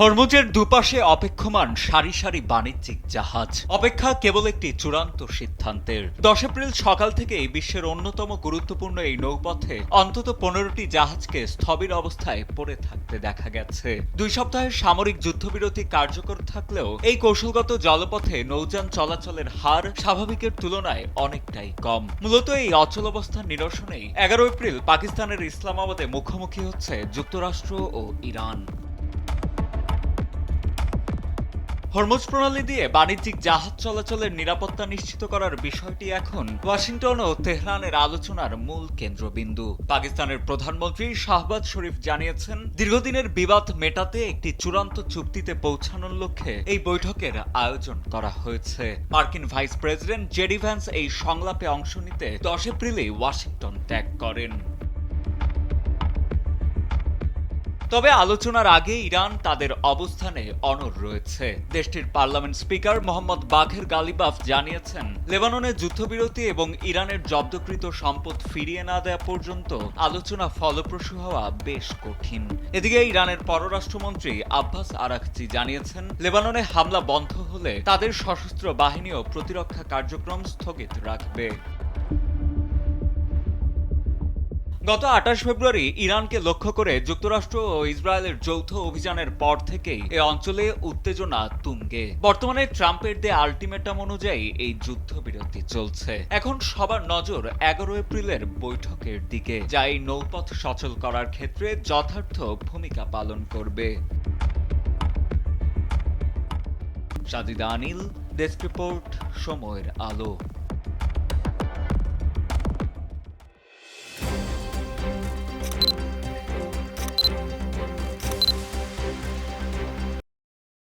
হরমুজের দুপাশে অপেক্ষমান সারি সারি বাণিজ্যিক জাহাজ। অপেক্ষা কেবল একটি চূড়ান্ত সিদ্ধান্তের। 10 এপ্রিল সকাল থেকেই বিশ্বের অন্যতম গুরুত্বপূর্ণ এই নৌপথে অন্তত 15টি জাহাজকে স্থবির অবস্থায় পড়ে থাকতে দেখা গেছে। 2 সপ্তাহের সামরিক যুদ্ধবিরতি কার্যকর থাকলেও এই কৌশলগত জলপথে নৌযান চলাচলের হার স্বাভাবিকের তুলনায় অনেকটাই কম। মূলত এই অচলাবস্থার নিরসনেই 11 এপ্রিল পাকিস্তানের ইসলামাবাদে মুখোমুখি হচ্ছে যুক্তরাষ্ট্র ও ইরান। হরমুজ প্রণালী দিয়ে বাণিজ্যিক জাহাজ চলাচলের নিরাপত্তা নিশ্চিত করার বিষয়টি এখন ওয়াশিংটন ও তেহরানের আলোচনার মূল কেন্দ্রবিন্দু। পাকিস্তানের প্রধানমন্ত্রী শাহবাজ শরীফ জানিয়েছেন, দীর্ঘদিনের বিবাদ মেটাতে একটি চূড়ান্ত চুক্তিতে পৌঁছানোর লক্ষ্যে এই বৈঠকের আয়োজন করা হয়েছে। মার্কিন ভাইস প্রেসিডেন্ট জেডি ভ্যান্স এই সংলাপে অংশ নিতে 10 এপ্রিলে ওয়াশিংটন ত্যাগ করেন। তবে আলোচনার আগে ইরান তাদের অবস্থানে অনড় রয়েছে। দেশটির পার্লামেন্ট স্পিকার মোহাম্মদ বাঘের গালিবাফ জানিয়েছেন, লেবাননে যুদ্ধবিরতি এবং ইরানের জব্দকৃত সম্পদ ফিরিয়ে না দেওয়া পর্যন্ত আলোচনা ফলপ্রসূ হওয়া বেশ কঠিন। এদিকে ইরানের পররাষ্ট্রমন্ত্রী আব্বাস আরাকচি জানিয়েছেন, লেবাননে হামলা বন্ধ হলে তাদের সশস্ত্র বাহিনীও প্রতিরক্ষা কার্যক্রম স্থগিত রাখবে। গত 28 ফেব্রুয়ারি ইরানকে লক্ষ্য করে যুক্তরাষ্ট্র ও ইসরায়েলের যৌথ অভিযানের পর থেকেই এ অঞ্চলে উত্তেজনা তুঙ্গে। বর্তমানে ট্রাম্পের দেয়া আল্টিমেটাম অনুযায়ী এই যুদ্ধবিরতি চলছে। এখন সবার নজর 11 এপ্রিলের বৈঠকের দিকে, যা এই নৌপথ সচল করার ক্ষেত্রে যথার্থ ভূমিকা পালন করবে। সাজিদা আনিল, ডেস্ক রিপোর্ট, সময়ের আলো।